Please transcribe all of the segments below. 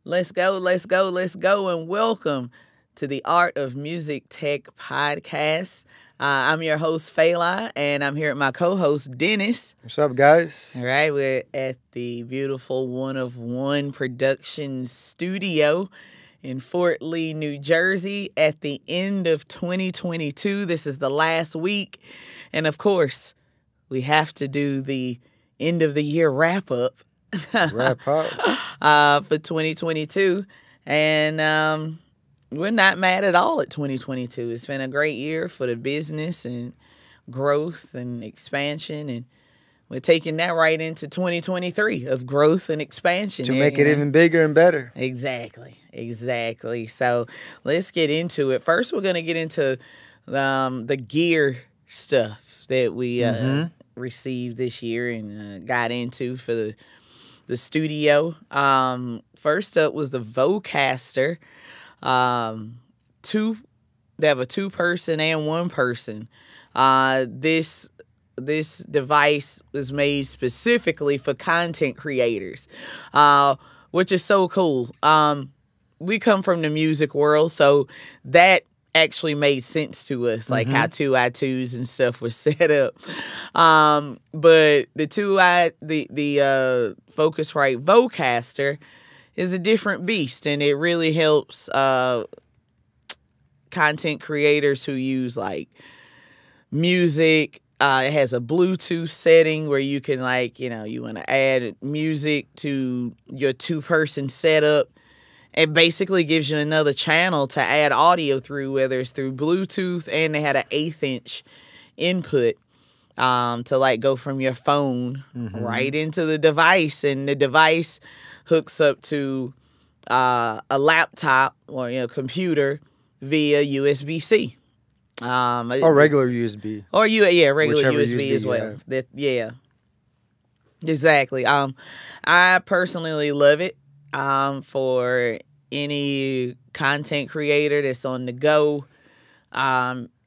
Let's go, let's go, let's go, and welcome to the Art of Music Tech podcast. I'm your host, Phelan, and I'm here with my co-host, Dennis. What's up, guys? All right, we're at the beautiful One of One production studio in Fort Lee, New Jersey at the end of 2022. This is the last week, and of course, we have to do the end of the year wrap-up. Wrap up. For 2022. And we're not mad at all at 2022. It's been a great year for the business and growth and expansion. And we're taking that right into 2023 of growth and expansion. To make it even bigger and better. Exactly. So let's get into it. First, we're going to get into the gear stuff that we received this year and got into for the studio. First up was the Vocaster. They have a 2-person and 1-person. This device was made specifically for content creators, which is so cool. We come from the music world, so that actually made sense to us, like how 2i2s and stuff were set up. But the Focusrite Vocaster is a different beast, and it really helps content creators who use like music. It has a Bluetooth setting where you can you want to add music to your 2-person setup. It basically gives you another channel to add audio through, whether it's through Bluetooth, and they had an 1/8" input to go from your phone right into the device, and the device hooks up to a laptop or computer via USB-C. Or regular USB. Or regular Whichever USB as well. Exactly. I personally love it. For any content creator that's on the go,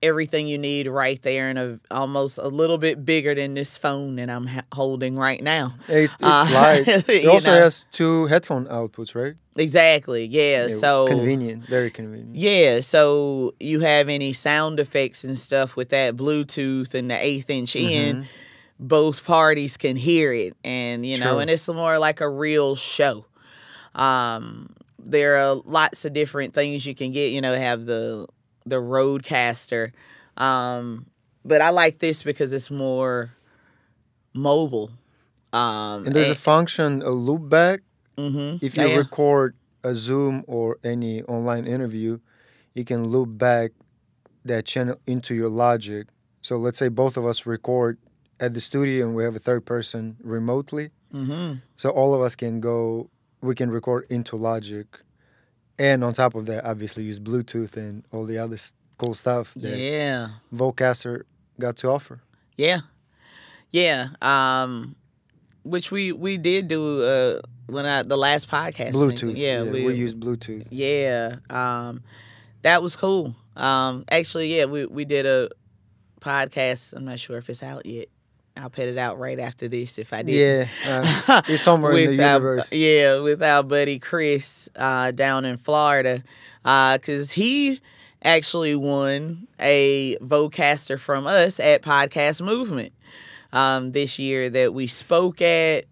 everything you need right there, and almost a little bit bigger than this phone that I'm holding right now. It's light. It also has 2 headphone outputs, right? Exactly. Yeah. So convenient, very convenient. Yeah. So you have any sound effects and stuff with that Bluetooth and the 1/8" in, both parties can hear it, and and it's more like a real show. There are lots of different things you can get. Have the Rodecaster, but I like this because it's more mobile. And there's a function, a loopback. If you record a Zoom or any online interview, you can loop back that channel into your Logic. So let's say both of us record at the studio and we have a 3rd person remotely. So all of us can go. We can record into Logic, and on top of that, obviously use Bluetooth and all the other cool stuff that Vocaster got to offer. Yeah. Which we did do the last podcast. Bluetooth. We used Bluetooth. Yeah. That was cool. Actually, we did a podcast. I'm not sure if it's out yet. I'll put it out right after this if I did. Yeah, it's somewhere in the universe. With our buddy Chris down in Florida, because he actually won a Vocaster from us at Podcast Movement this year that we spoke at,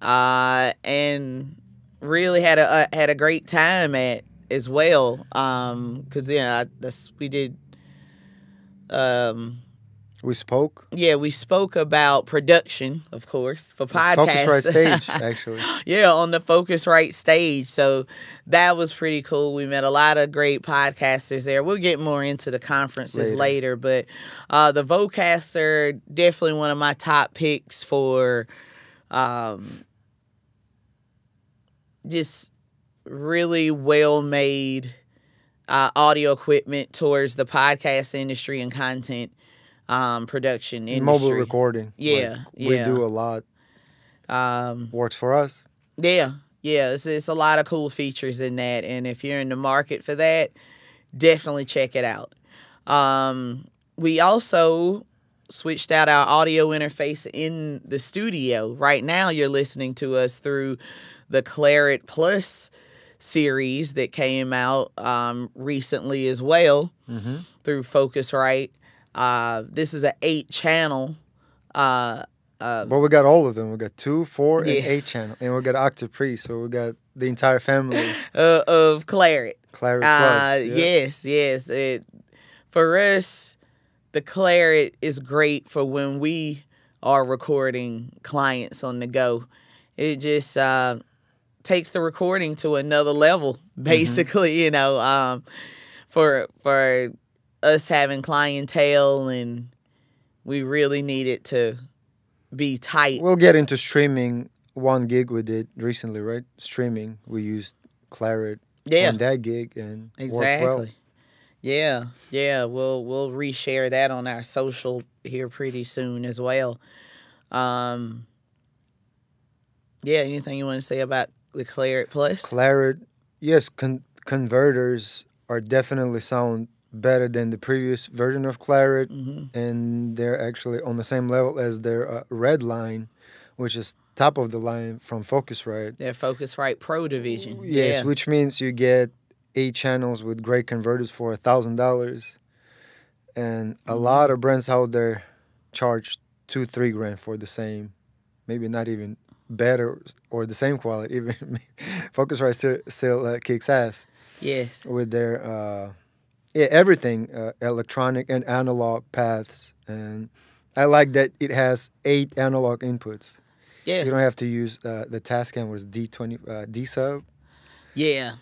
and really had a great time at as well. Because we did. We spoke? Yeah, we spoke about production, of course, for podcasts. Focusrite stage, actually. On the Focusrite stage. So that was pretty cool. We met a lot of great podcasters there. We'll get more into the conferences later. But the Vocaster, definitely one of my top picks for just really well-made audio equipment towards the podcast industry and content production industry. Mobile recording. We do a lot. Works for us. It's a lot of cool features in that, and if you're in the market for that, definitely check it out. We also switched out our audio interface in the studio. Right now, you're listening to us through the Claret Plus series that came out recently as well through Focusrite. This is an 8-channel. But we got all of them. We got 2, 4, and 8 channel, and we got Octoprix, so we got the entire family of Claret. Claret Plus. Yes. For us, the Claret is great for when we are recording clients on the go. It just takes the recording to another level, basically. You know, for us having clientele, and we really need it to be tight. We'll get into streaming. 1 gig we did recently, right? Streaming. We used Claret on that gig and worked well. Yeah. We'll reshare that on our social here pretty soon as well. Anything you want to say about the Claret Plus? Claret, yes, converters are definitely sound better than the previous version of Claret, and they're actually on the same level as their Red line, which is top of the line from Focusrite. Their Focusrite Pro division. Yes, which means you get 8 channels with great converters for $1,000, and a lot of brands out there charge $2-3 grand for the same, maybe not even better or the same quality. Even Focusrite still kicks ass. Yes, with their everything, electronic and analog paths, and I like that it has 8 analog inputs. Yeah, you don't have to use the Tascam was D20 D sub. Yeah.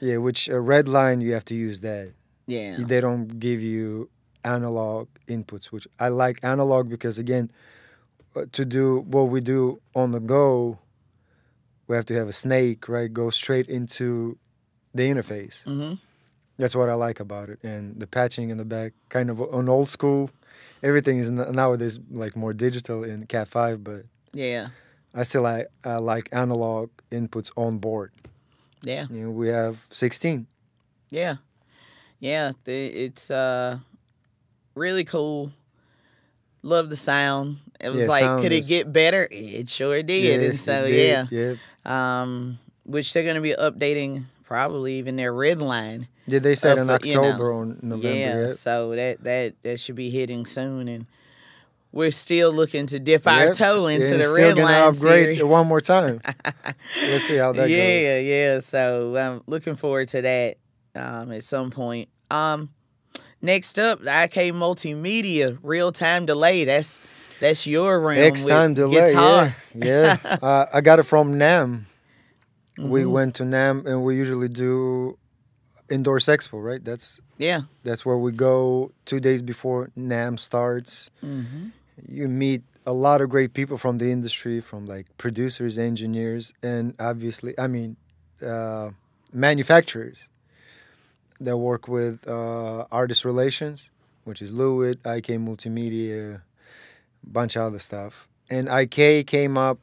Yeah, which Red line you have to use that. Yeah. They don't give you analog inputs, which I like analog because, again, to do what we do on the go, we have to have a snake, right? Go straight into the interface. That's what I like about it. And the patching in the back, kind of an old school. Everything is nowadays like more digital in Cat 5, but yeah, I still like analog inputs on board. Yeah. You know, we have 16. Yeah. It's really cool. Love the sound. It was could it get better? It sure did. Yeah, and so, which they're going to be updating probably even their Red line. Yeah, they said in October or November. Yeah, so that should be hitting soon. And we're still looking to dip our toe into the Red Line upgrade series one more time. Let's see how that goes. Yeah. So I'm looking forward to that at some point. Next up, the IK Multimedia real-time delay. That's your realm. X-time delay. Guitar. Yeah. I got it from NAMM. We went to NAMM, and we usually do Indoors Expo, right? That's where we go 2 days before NAMM starts. You meet a lot of great people from the industry, from like producers, engineers, and obviously, manufacturers that work with artist relations, which is Lewitt, IK Multimedia, a bunch of other stuff. And IK came up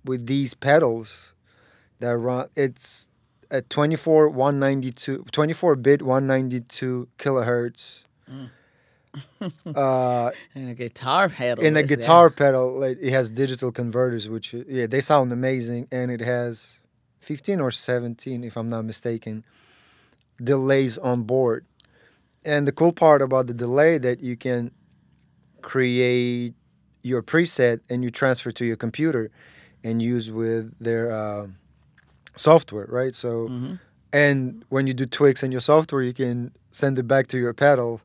with these pedals that run. It's a 24-bit 192 kilohertz. And a guitar pedal. In a guitar pedal, it has digital converters, which they sound amazing, and it has 15 or 17, if I'm not mistaken, delays on board. And the cool part about the delay that you can create your preset and you transfer to your computer and use with their software, right? So, and when you do tweaks in your software, you can send it back to your pedal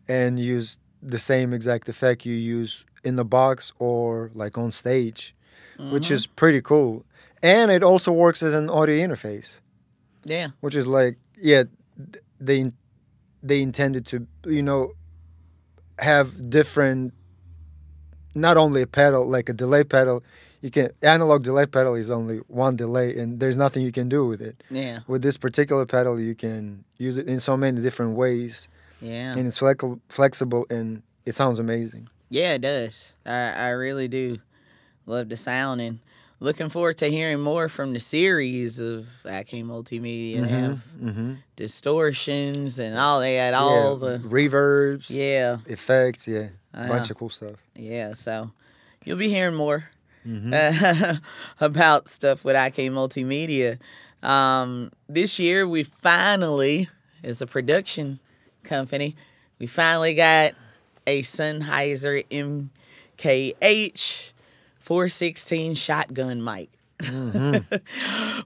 and use the same exact effect you use in the box or like on stage, which is pretty cool. And it also works as an audio interface. Yeah. Which is they intended to, have different, not only a pedal, like a delay pedal. Analog delay pedal is only one delay, and there's nothing you can do with it. Yeah. With this particular pedal, you can use it in so many different ways. Yeah. And it's flexible, and it sounds amazing. Yeah, it does. I really do love the sound, and looking forward to hearing more from the series of IK Multimedia. And have distortions and all that, all the reverbs, effects, a bunch of cool stuff. Yeah, so you'll be hearing more about stuff with IK Multimedia. This year we finally, as a production company, we finally got a Sennheiser MKH 416 shotgun mic.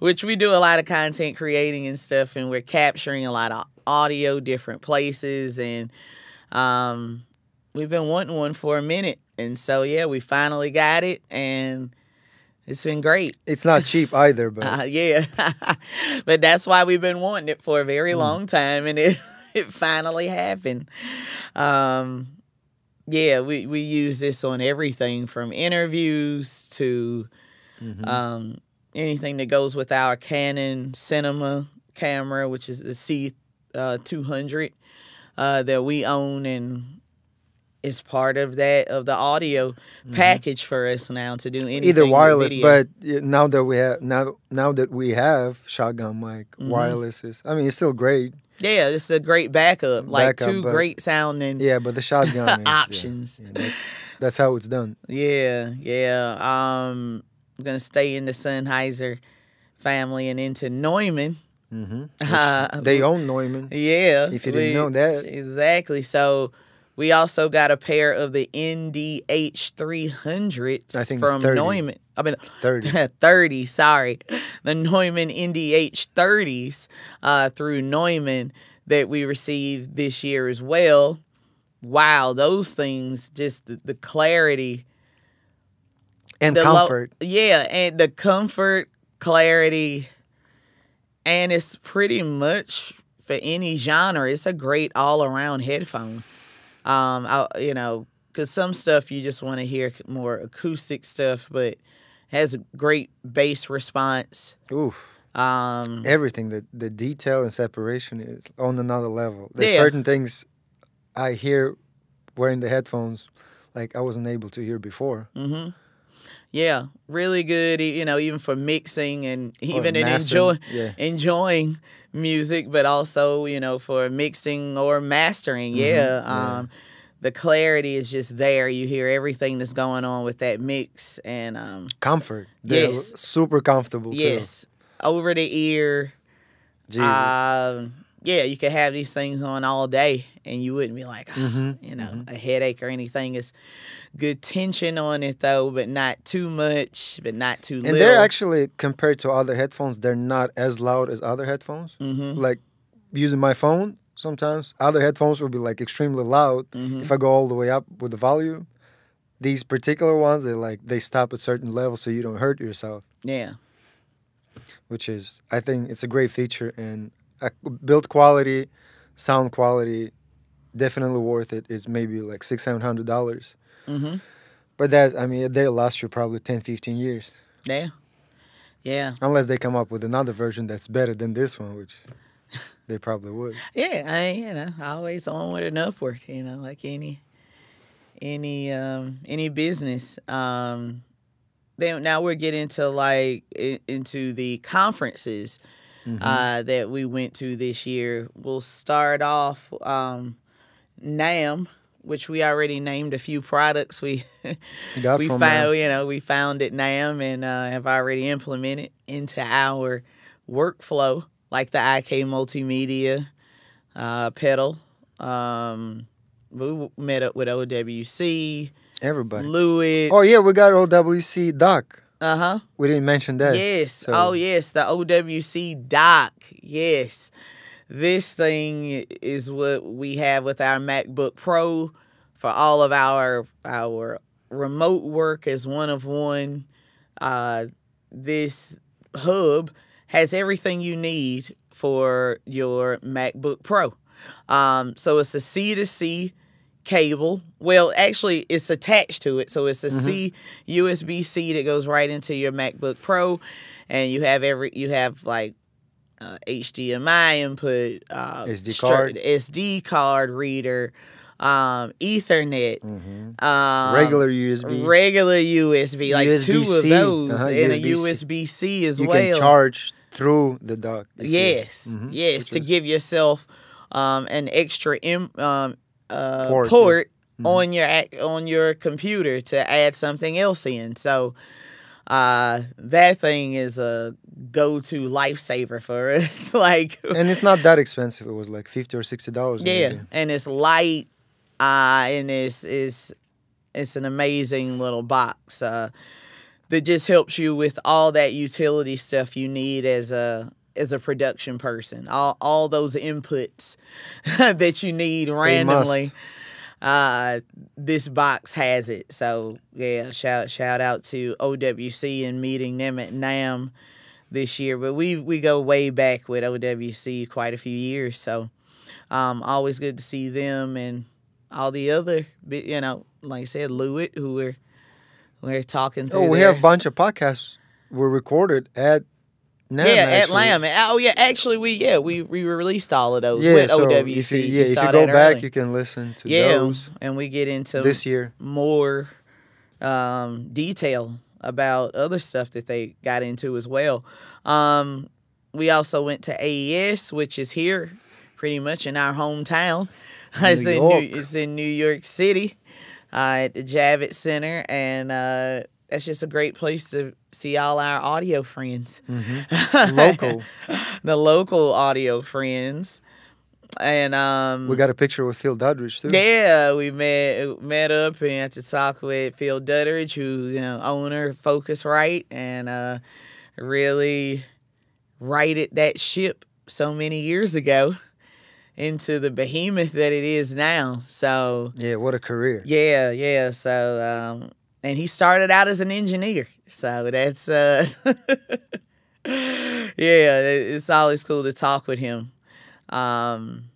Which we do a lot of content creating and stuff, and we're capturing a lot of audio different places, and we've been wanting one for a minute, and so yeah, we finally got it, and it's been great. It's not cheap either, but yeah. But that's why we've been wanting it for a very long time, and it finally happened. Yeah, we use this on everything from interviews to anything that goes with our Canon cinema camera, which is the C200 that we own, and it's part of that, of the audio package for us now to do anything. Either wireless, but now that we have shotgun mic, wireless is. I mean, it's still great. Yeah, it's a great backup, like two great sounding. Yeah, but the shotgun options. Yeah, that's how it's done. Yeah. I'm gonna stay in the Sennheiser family and into Neumann. They own Neumann. Yeah, if you didn't know that. Exactly. So we also got a pair of the NDH 300s from 30. Neumann. 30. 30, sorry. The Neumann NDH 30s through Neumann that we received this year as well. Wow, those things, just the clarity. And comfort. And the comfort, clarity, and it's pretty much for any genre. It's a great all-around headphone. Because some stuff you just want to hear more acoustic stuff, but has a great bass response. Oof. Everything, the detail and separation is on another level. There's certain things I hear wearing the headphones like I wasn't able to hear before. Yeah, really good, even for mixing and even enjoying music, but also, for mixing or mastering. The clarity is just there. You hear everything that's going on with that mix, and comfort. They're super comfortable too. Over the ear. Jesus. You could have these things on all day and you wouldn't be like, a headache or anything. It's good tension on it though, but not too much, but not too little. And they're actually, compared to other headphones, they're not as loud as other headphones. Like using my phone, sometimes other headphones will be like extremely loud if I go all the way up with the volume. These particular ones, they stop at certain levels so you don't hurt yourself. Yeah. Which is, I think it's a great feature, and build quality, sound quality, definitely worth it. It's maybe like $600-700. But they'll last you probably 10-15 years. Yeah. Unless they come up with another version that's better than this one, which they probably would. Yeah, always onward and upward, like any business. Then now we're getting to into the conferences that we went to this year. We'll start off NAMM, which we already named a few products we found at NAMM and have already implemented into our workflow, like the IK Multimedia pedal. We met up with OWC. Everybody. Lewitt. Oh, yeah, we got OWC dock. Uh-huh. We didn't mention that. Yes. So. Oh, yes, the OWC dock. Yes. This thing is what we have with our MacBook Pro for all of our remote work as one of one. This hub has everything you need for your MacBook Pro. So it's a C-to-C cable. Well, actually, it's attached to it. So it's a USB-C that goes right into your MacBook Pro, and you have HDMI input, SD card reader, Ethernet, regular USB, like USB-C. two of those, and USB-C. a USB-C as you well. You can charge through the dock. Yes, to give yourself an extra port on your computer to add something else in. So that thing is a go-to lifesaver for us. Like, and it's not that expensive. It was like $50 or $60. Yeah, and it's light, and it's an amazing little box that just helps you with all that utility stuff you need as a production person. All those inputs that you need randomly. This box has it. So yeah, shout out to OWC and meeting them at NAMM this year. But we go way back with OWC, quite a few years. So always good to see them and all the other, like I said, Lewitt, who we're talking to. Oh, we have a bunch of podcasts were recorded at NAMM. Yeah, at NAMM. Oh yeah, actually we released all of those with OWC. If you go back, you can listen to those. And we get into this year more detail about other stuff that they got into as well. We also went to AES, which is here pretty much in our hometown. It's in New York City at the Javits Center, and that's just a great place to see all our audio friends. Local. The local audio friends. And we got a picture with Phil Duddridge too. Yeah, we met up and had to talk with Phil Duddridge, who's owner of Focusrite, and really righted that ship so many years ago into the behemoth that it is now. So yeah, what a career. Yeah. So and he started out as an engineer. So that's it's always cool to talk with him. Then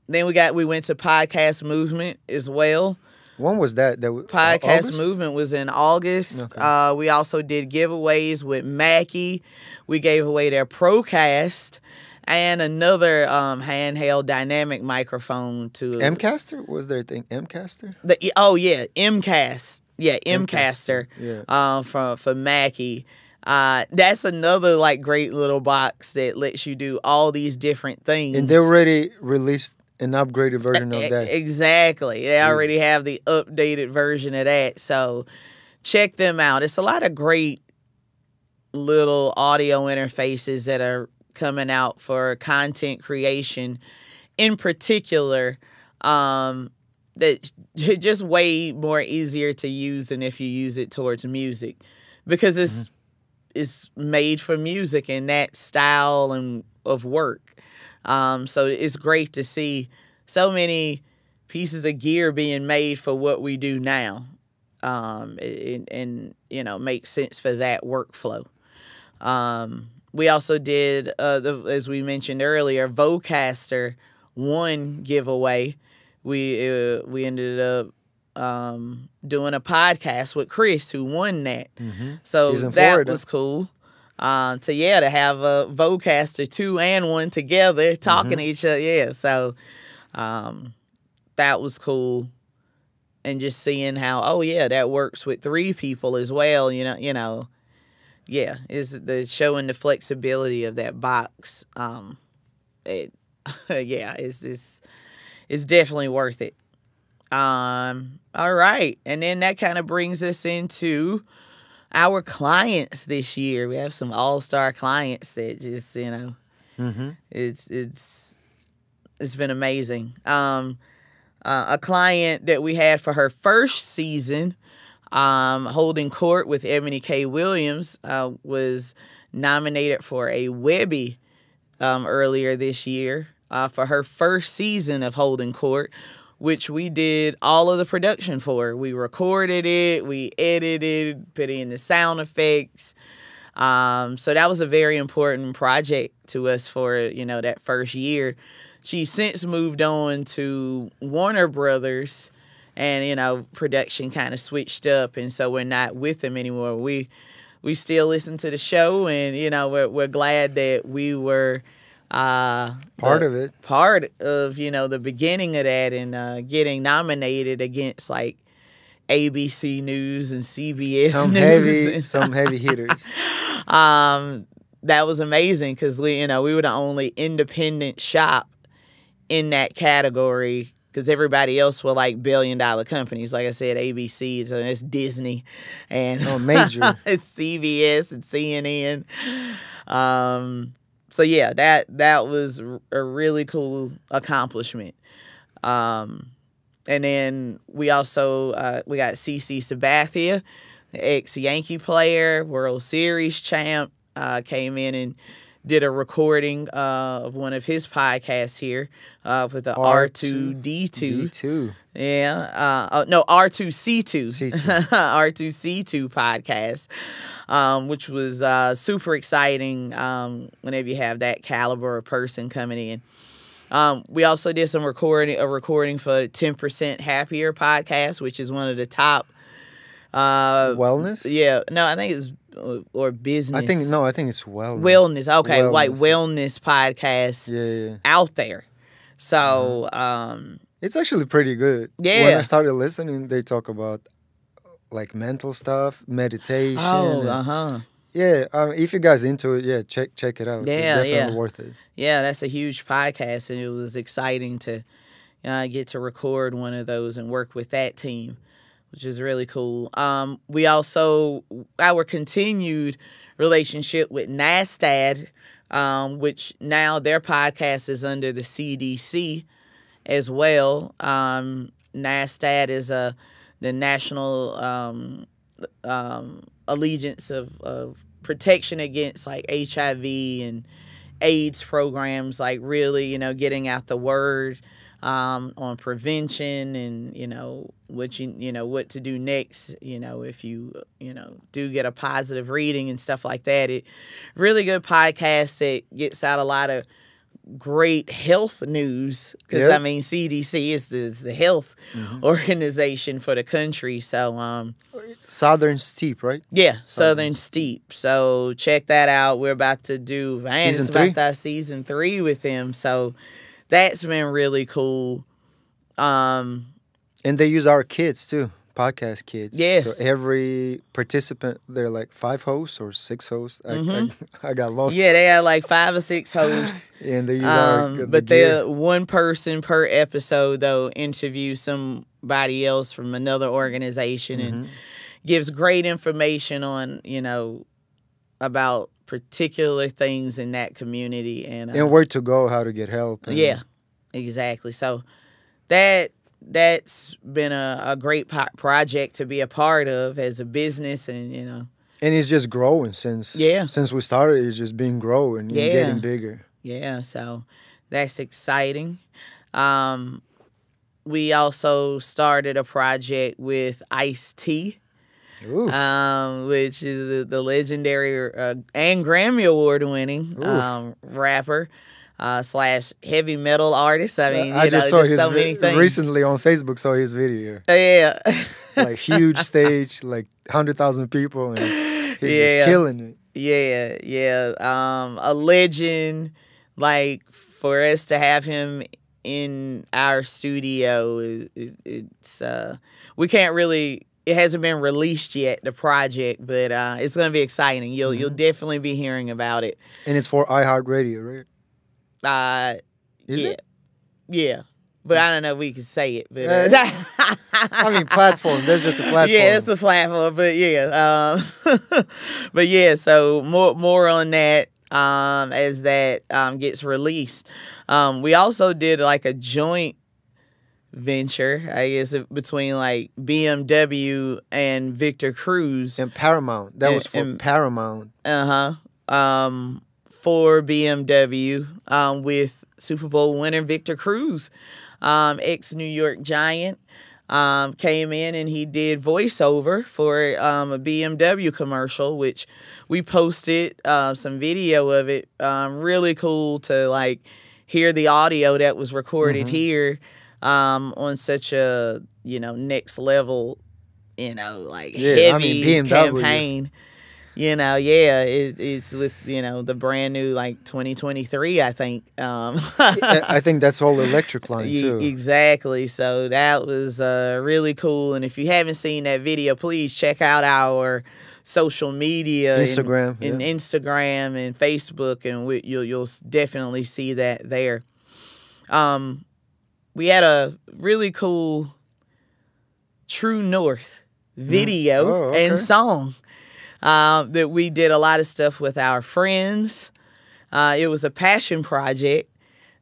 we went to Podcast Movement as well. When was that? Podcast August? Movement was in August. Okay. We also did giveaways with Mackie. We gave away their Procast and another handheld dynamic microphone to Mcaster. Was there a thing Mcaster? Mcast. Yeah, Mcaster. Yeah. For Mackie. That's another like great little box that lets you do all these different things. And they already released an upgraded version of that. Exactly. They already have the updated version of that. So check them out. It's a lot of great little audio interfaces that are coming out for content creation in particular, that just way more easier to use than if you use it towards music, because it's made for music and that style and of work. So it's great to see so many pieces of gear being made for what we do now, and make sense for that workflow. We also did, as we mentioned earlier, Vocaster 1 giveaway. We ended up doing a podcast with Chris, who won that. So that was cool. To have a Vocaster 2 and 1 together talking to each other. Yeah, so that was cool. And just seeing how, that works with 3 people as well, Yeah, is the showing the flexibility of that box. It's definitely worth it. All right, and then that kind of brings us into our clients this year. We have some all-star clients that just it's been amazing. A client that we had for her first season, Holding Court with Ebony K. Williams, was nominated for a Webby earlier this year for her first season of Holding Court, which we did all of the production for. We recorded it, we edited, put in the sound effects. So that was a very important project to us for, that first year. She's since moved on to Warner Brothers, and, production kind of switched up, and so we're not with them anymore. We still listen to the show, and, we're glad that we were part of it. Part of, the beginning of that, and getting nominated against, like, ABC News and CBS News. Some heavy hitters. That was amazing because we were the only independent shop in that category, because everybody else were like billion-dollar companies. Like I said, ABC, so it's Disney, and major. it's CBS and CNN. So yeah, that was a really cool accomplishment. And then we also we got CC Sabathia, the ex-Yankee player, World Series champ, came in and did a recording of one of his podcasts here with the R2D2. D2. Yeah. No, R2C2. R2C2 podcast, which was super exciting whenever you have that caliber of person coming in. We also did a recording for 10% Happier podcast, which is one of the top wellness. Yeah, no, I think it's or business. I think it's wellness. Wellness, okay, like wellness podcast out there. So it's actually pretty good. Yeah, when I started listening, they talk about like mental stuff, meditation. Oh, Yeah, if you guys into it, check it out. Yeah, it's definitely worth it. Yeah, that's a huge podcast, and it was exciting to get to record one of those and work with that team, which is really cool. We also, our continued relationship with NASTAD, which now their podcast is under the CDC as well. NASTAD is the National Allegiance of Protection Against like HIV and AIDS programs, like really, getting out the word on prevention and what to do next, if you do get a positive reading and stuff like that. It really good podcast that gets out a lot of great health news, because I mean CDC is the health organization for the country. So Southern Steep, right? Yeah, Southern Steep. So check that out. We're about to do season 3 with them. So that's been really cool. And they use our kids too, podcast kids. Yes. So every participant, they're like 5 hosts or 6 hosts. I got lost. Yeah, they have like 5 or 6 hosts. And they use but they're one person per episode, though, interviews somebody else from another organization and gives great information on, about particular things in that community. And where to go, how to get help. Yeah, exactly. So that's been a great project to be a part of as a business, and and it's just growing since we started. It's just been growing and getting bigger. Yeah, so that's exciting. We also started a project with Ice-T, which is the legendary and Grammy Award winning rapper. / heavy metal artist. I mean, I just saw his so many things. Recently on Facebook. Saw his video. Yeah, like huge stage, like 100,000 people, and he's just killing it. Yeah. A legend. Like, for us to have him in our studio, it's we can't really. It hasn't been released yet, the project, but it's gonna be exciting. You'll definitely be hearing about it. And it's for iHeartRadio, right? Is it? Yeah. But I don't know if we can say it. But I mean, platform. That's just a platform. Yeah, it's a platform. But yeah. But yeah, so more on that as that gets released. We also did like a joint venture, I guess, between like BMW and Victor Cruz. And Paramount. That was for Paramount. For BMW with Super Bowl winner Victor Cruz, ex-New York Giant, came in and he did voiceover for a BMW commercial, which we posted some video of it. Really cool to like hear the audio that was recorded here on such a next level heavy BMW campaign. It's with, the brand new, like, 2023, I think. I think that's all electric line, too. Exactly. So that was really cool. And if you haven't seen that video, please check out our social media. Instagram. Instagram and Facebook, and you'll definitely see that there. We had a really cool True North video and song. that we did a lot of stuff with our friends. It was a passion project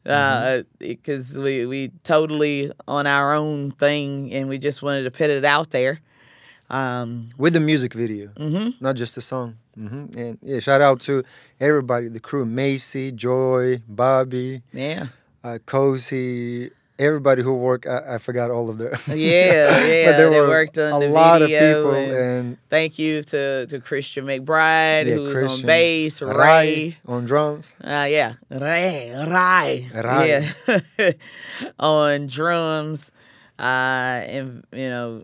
because we totally on our own thing, and we just wanted to put it out there. With the music video, not just the song. And yeah, shout out to everybody, the crew, Macy, Joy, Bobby, Cozy, everybody who worked. I forgot all of their. Yeah, but they worked on the video. A lot of people, and thank you to Christian McBride, who's on bass, Ray on drums. Ray, yeah, on drums. And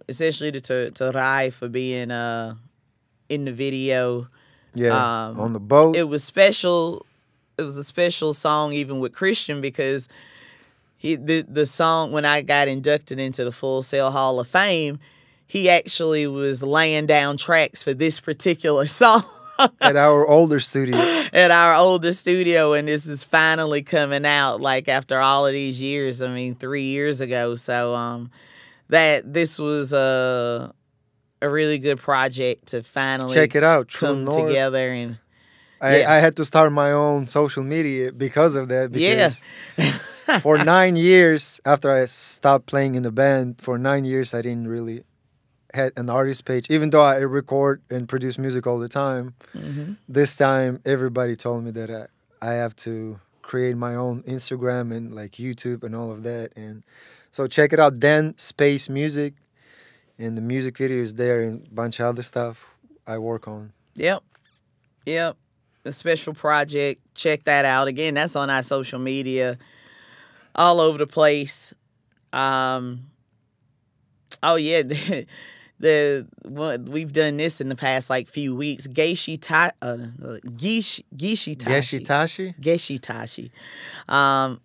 essentially to Rai for being in the video. Yeah, on the boat. It was special. It was a special song even with Christian because the song, when I got inducted into the Full Sail Hall of Fame, he actually was laying down tracks for this particular song. At our older studio. And this is finally coming out, like, after all of these years. I mean, 3 years ago. So that this was a really good project to finally check it out. come together. And I had to start my own social media because of that. Because for 9 years, after I stopped playing in the band, for 9 years I didn't really had an artist page, even though I record and produce music all the time. This time everybody told me that I have to create my own Instagram and like YouTube and all of that. And so check it out, Dan Space Music, and the music video is there and a bunch of other stuff I work on. Yep A special project. Check that out. Again, that's on our social media all over the place. Oh yeah, we've done this in the past like few weeks. Geshe-Tashi,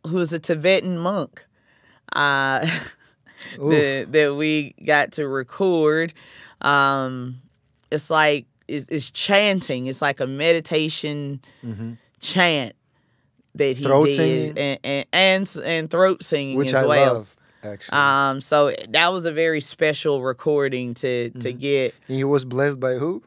who's a Tibetan monk, that we got to record. It's like it's chanting. It's like a meditation chant that he did, and throat singing, which as I well. Love. Actually. So that was a very special recording to get. And he was blessed by who?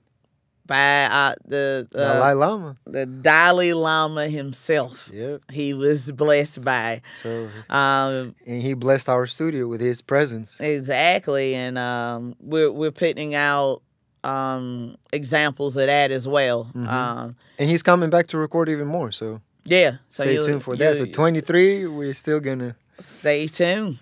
By the Dalai Lama. The Dalai Lama himself. Yep. He was blessed by. So and he blessed our studio with his presence. Exactly, and we're putting out examples of that as well. And he's coming back to record even more. So yeah, so stay tuned for that. So 23, we're still gonna stay tuned.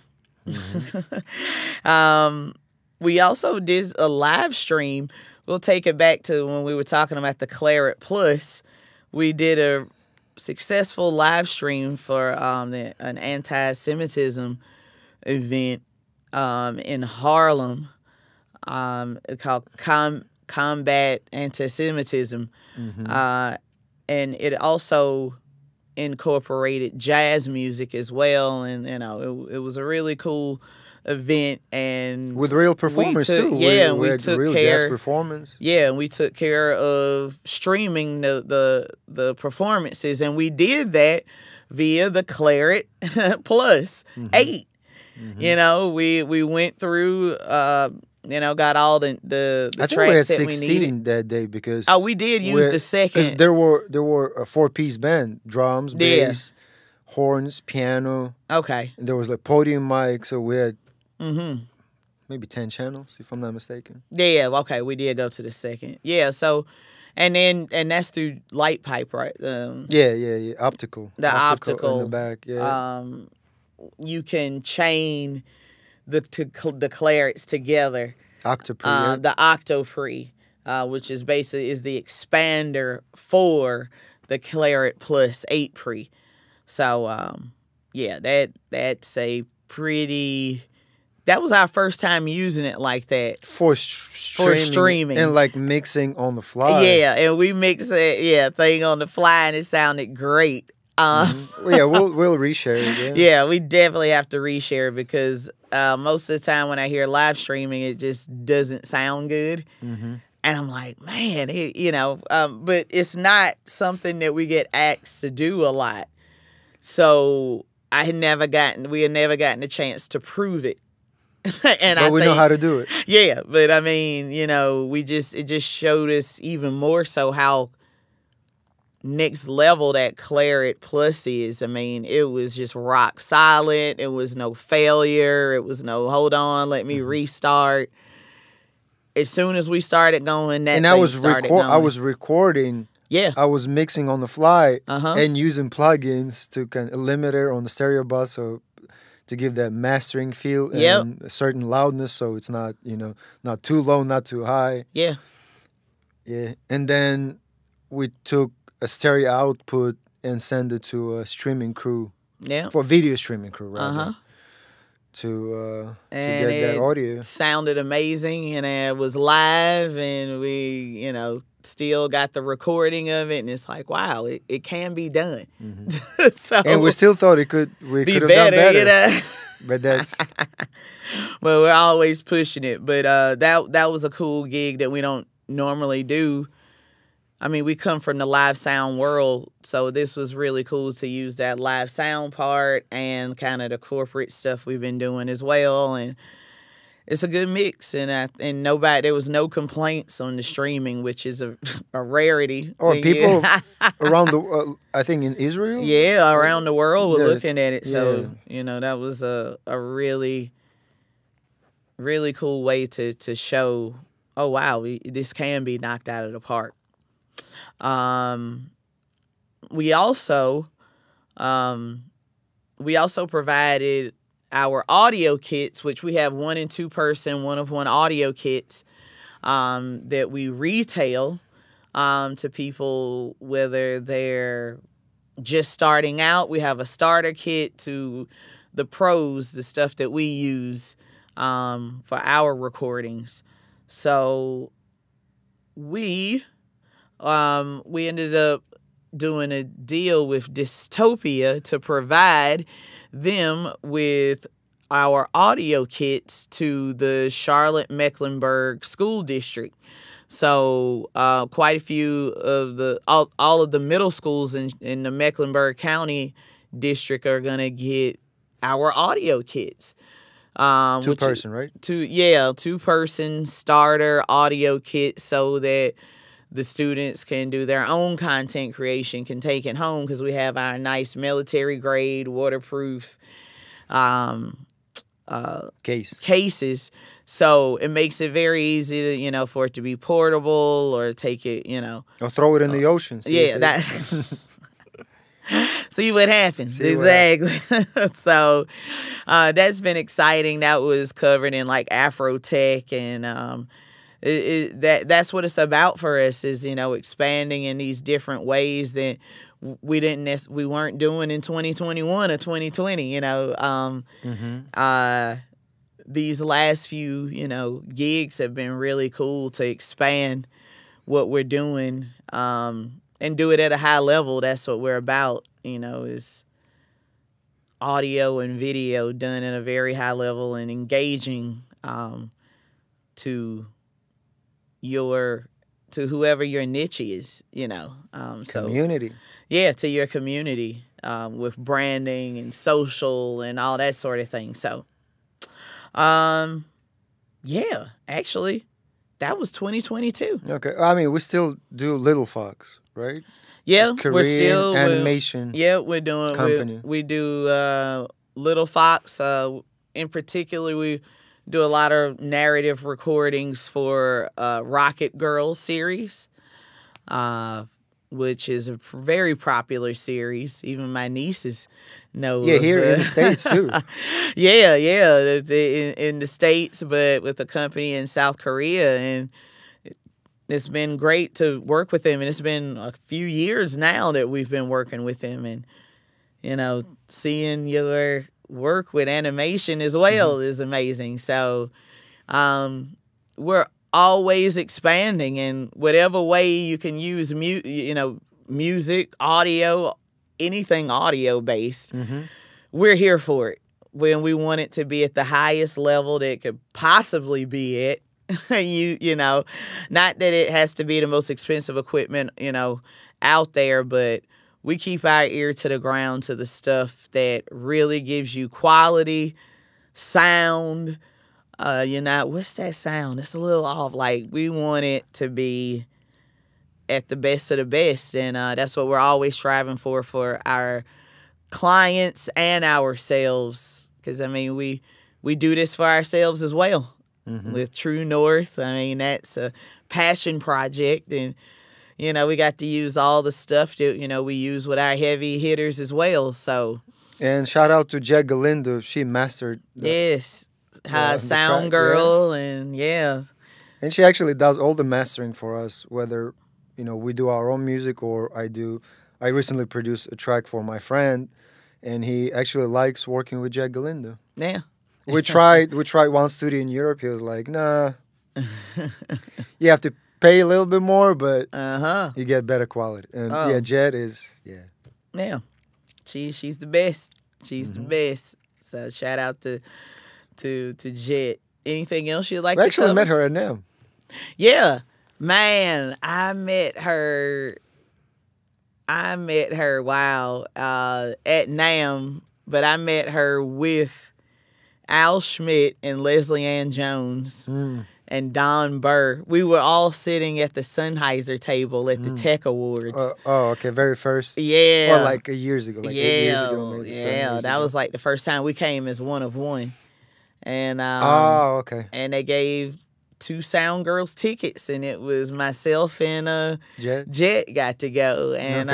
We also did a live stream. We'll take it back to when we were talking about the Claret Plus. We did a successful live stream for an anti-Semitism event in Harlem called Combat Anti-Semitism. And it also incorporated jazz music as well, and it was a really cool event, and with real performers too. Yeah, we took real care jazz performance. Yeah, and we took care of streaming the performances, and we did that via the Claret Plus 8. We went through. Got all the I tracks think we had that 16 we needed that day because we did use the second. There were a 4-piece band: drums, bass, horns, piano. Okay. And there was like podium mic, so we had maybe 10 channels, if I'm not mistaken. Yeah. Okay. We did go to the second. Yeah. So, and that's through light pipe, right? Yeah. Optical. The optical in the back. Yeah. You can chain the clarets together. Octopre. The Octopre, which is basically the expander for the Claret Plus 8 pre. So that's a pretty. That was our first time using it like that for streaming and like mixing on the fly. Yeah, and we mixed it, thing on the fly, and it sounded great. We'll reshare it. Yeah, we definitely have to reshare because most of the time when I hear live streaming, it just doesn't sound good, and I'm like, man, but it's not something that we get asked to do a lot. So we had never gotten a chance to prove it And but we know how to do it. Yeah, but I mean, you know, it just showed us even more so how next level that Claret Plus is. I mean, it was just rock solid. It was no failure. It was no hold on, let me restart. As soon as we started going, I was recording. Yeah, I was mixing on the fly and using plugins to kind of limiter on the stereo bus, so to give that mastering feel and a certain loudness, so it's not, you know, not too low, not too high. Yeah. And then we took a stereo output and sent it to a streaming crew. Yeah. For video streaming crew, rather. To get that audio. Sounded amazing, and it was live, and we, you know, still got the recording of it, and it's like, wow, it can be done. So, and we still thought we could have done better. You know? But that's well, we're always pushing it. But that was a cool gig that we don't normally do. I mean, we come from the live sound world, so this was really cool to use that live sound part and kind of the corporate stuff we've been doing as well. And it's a good mix, and there was no complaints on the streaming, which is a rarity. Or people around the, I think in Israel? Yeah, around the world were looking at it. So, you know, that was a really, really cool way to show, oh, wow, this can be knocked out of the park. We also provided our audio kits, which we have 1 and 2 person, 1 of 1 audio kits that we retail to people, whether they're just starting out. We have a starter kit to the pros, the stuff that we use for our recordings. So we ended up doing a deal with Dystopia to provide them with our audio kits to the Charlotte-Mecklenburg School District. So quite a few of all of the middle schools in the Mecklenburg County district are going to get our audio kits. 2 person, right? 2 person starter audio kit, so that the students can do their own content creation, can take it home, because we have our nice military grade waterproof cases. So it makes it very easy to, you know, for it to be portable, or take it, you know, or throw it in the ocean. That's see what happens. Exactly. So that's been exciting. That was covered in like Afrotech, and that's what it's about for us, is, you know, expanding in these different ways that we weren't doing in 2021 or 2020. You know, these last few, you know, gigs have been really cool to expand what we're doing and do it at a high level. That's what we're about. You know, is audio and video done at a very high level and engaging to whoever your niche is, you know. Community. To your community with branding and social and all that sort of thing. So, actually, that was 2022. Okay. I mean, we still do Little Fox, right? Yeah, Korean we're still animation. We're doing company. We do Little Fox. In particular, we do a lot of narrative recordings for Rocket Girl series, which is a very popular series. Even my nieces know. Yeah, here in the States too. Yeah, in the States, but with a company in South Korea, and it's been great to work with them. And it's been a few years now that we've been working with them, and, you know, seeing your work with animation as well is amazing. So we're always expanding, and whatever way you can use music, audio, anything audio based, we're here for it. When we want it to be at the highest level that it could possibly be at. you know, not that it has to be the most expensive equipment, you know, out there, but we keep our ear to the ground to the stuff that really gives you quality sound, you're not, what's that sound? It's a little off. Like, we want it to be at the best of the best. And that's what we're always striving for our clients and ourselves. Because, I mean, we do this for ourselves as well. With True North. I mean, that's a passion project. And, you know, we got to use all the stuff that, you know, we use with our heavy hitters as well. So. And shout out to Jed Galindo. She mastered Sound Girl, and and she actually does all the mastering for us, whether, you know, we do our own music or I recently produced a track for my friend, and he actually likes working with Jed Galindo. Yeah. We tried one studio in Europe. He was like, nah, you have to pay a little bit more, but you get better quality. And Jed is yeah, she's the best. She's the best. So shout out to Jet. Anything else you'd like? We actually met her at NAMM. Yeah, man, I met her. Wow, at NAMM, but I met her with Al Schmidt and Leslie Ann Jones and Don Burr. We were all sitting at the Sennheiser table at the Tech Awards. Okay, very first. Yeah. Or like years ago, like 8 years ago. Maybe, that was like the first time we came as one of one. And okay. And they gave 2 Sound Girls tickets, and it was myself and Jet got to go. And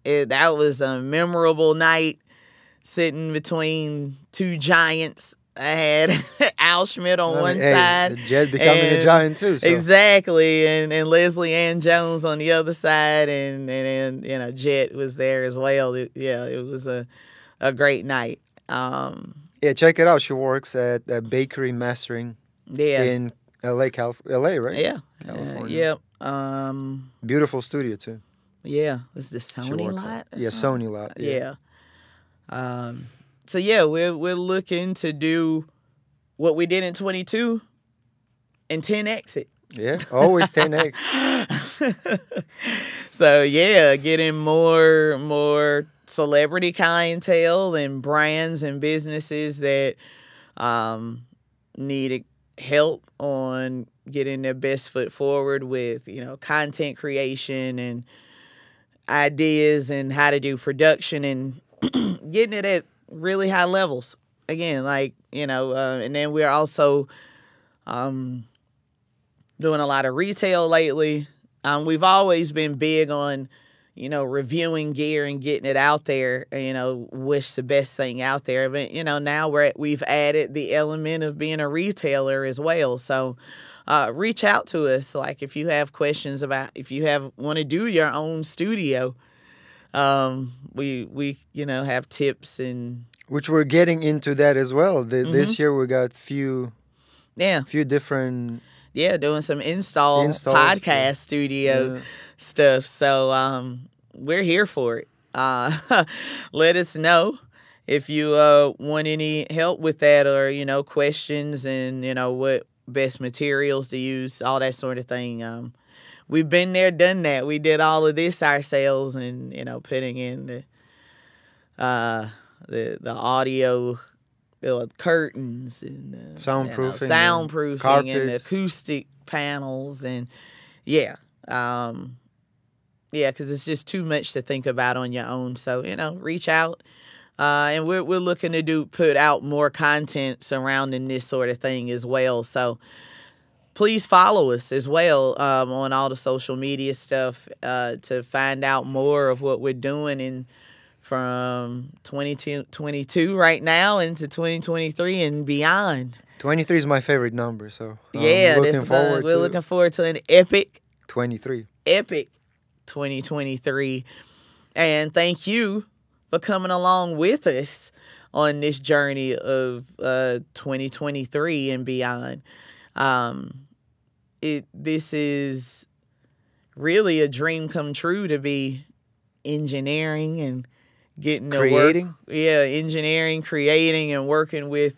that was a memorable night. Sitting between 2 giants. I had Al Schmidt on one side. Jed becoming a giant too. So. Exactly. And Leslie Ann Jones on the other side. And you know, Jet was there as well. It was a great night. Check it out. She works at a bakery mastering in LA, California. LA, right? Yeah. California. Beautiful studio too. Yeah. Was the Sony lot? Sony lot. Yeah. So we're looking to do what we did in 22 and 10X it. Yeah, always 10X. So getting more celebrity clientele and brands and businesses that need help on getting their best foot forward with, you know, content creation and ideas and how to do production and getting it at really high levels. Again, like, you know, and then we're also doing a lot of retail lately. We've always been big on, you know, reviewing gear and getting it out there, you know, what's the best thing out there. But, you know, now we've added the element of being a retailer as well. So reach out to us. Like, if you have questions about, if you want to do your own studio, we you know, have tips and which we're getting into that as well. This year we got few different doing some installs, podcast studio stuff. So we're here for it. Let us know if you want any help with that, or, you know, questions and, you know, what best materials to use, all that sort of thing. We've been there, done that. We did all of this ourselves, and, you know, putting in the audio, curtains and soundproofing, soundproofing, and acoustic panels, and because it's just too much to think about on your own. So, you know, reach out, and we're looking to put out more content surrounding this sort of thing as well. So please follow us as well on all the social media stuff to find out more of what we're doing from 2022 right now into 2023 and beyond. 23 is my favorite number, so we're looking forward to an epic 23. Epic 2023. And thank you for coming along with us on this journey of 2023 and beyond. This is really a dream come true to be engineering and getting creating. Engineering, creating, and working with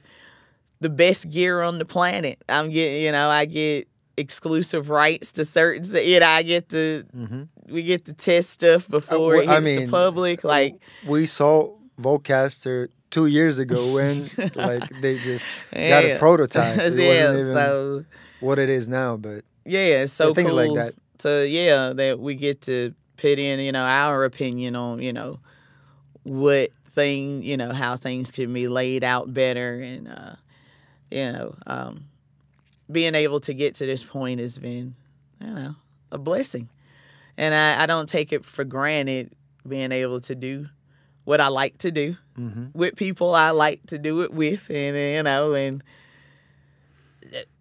the best gear on the planet. I get exclusive rights to certain, I get to we get to test stuff before it hits the public. Like, we saw Vocaster 2 years ago when like they just got a prototype. It wasn't even what it is now, but it's so things cool like that. So that we get to put in, our opinion on, what how things can be laid out better, and being able to get to this point has been, a blessing. And I don't take it for granted being able to do what I like to do with people I like to do it with, and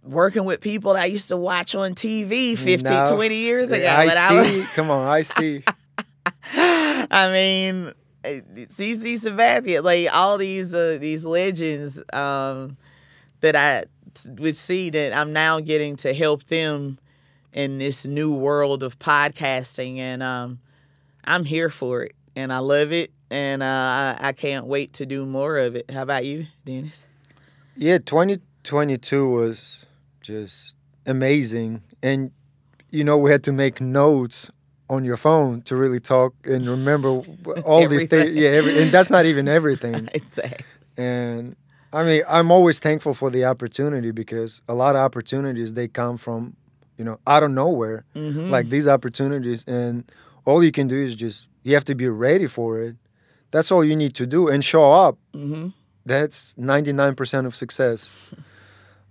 working with people that I used to watch on TV 20 years ago. Ice-T, come on, Ice-T. I mean, CC Sabathia, like all these legends that I would see that I'm now getting to help them in this new world of podcasting, and I'm here for it, and I love it, and I can't wait to do more of it. How about you, Dennis? Yeah, 2022 was just amazing, and we had to make notes on your phone to really talk and remember all the things. Yeah, and that's not even everything. Exactly. And I mean, I'm always thankful for the opportunity, because a lot of opportunities, they come from, out of nowhere, like these opportunities. And all you can do is you have to be ready for it. That's all you need to do, and show up. That's 99% of success.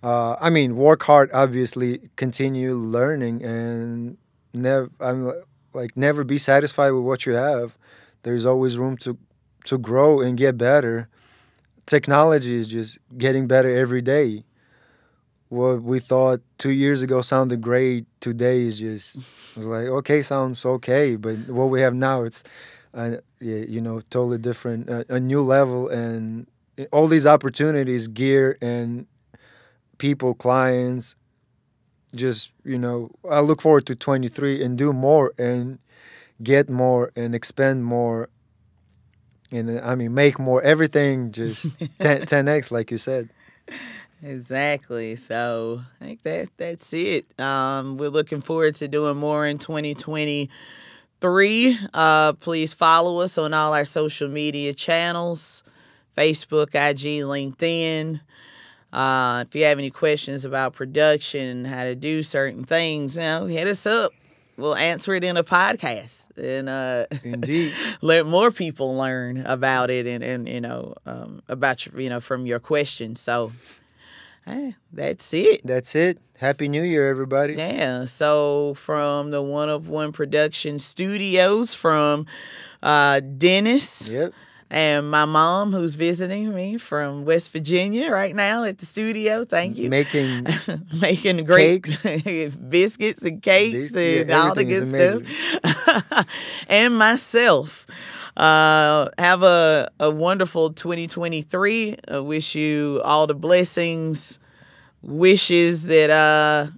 I mean, work hard, obviously, continue learning, and never be satisfied with what you have. There's always room to grow and get better. Technology is just getting better every day. What we thought 2 years ago sounded great, today is it's like, okay, sounds okay. But what we have now, it's, totally different, a new level, and all these opportunities, gear, and people, clients. I look forward to 23 and do more and get more and expand more. And I mean, make more, everything just 10x, like you said. Exactly. So I think that's it. We're looking forward to doing more in 2023. Please follow us on all our social media channels, Facebook, IG, LinkedIn. If you have any questions about production, how to do certain things, hit us up. We'll answer it in a podcast, and indeed, let more people learn about it, and about from your questions. So that's it. That's it. Happy New Year, everybody. Yeah. So from the One of One Production Studios, from Dennis. Yep. And my mom, who's visiting me from West Virginia right now at the studio. Thank you. Making great biscuits and cakes and all the good stuff. And myself. Have a wonderful 2023. I wish you all the blessings, wishes that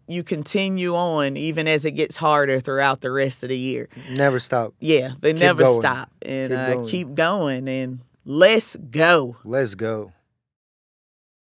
you continue on even as it gets harder throughout the rest of the year. Never stop. Yeah, but never stop. And keep going. And let's go. Let's go.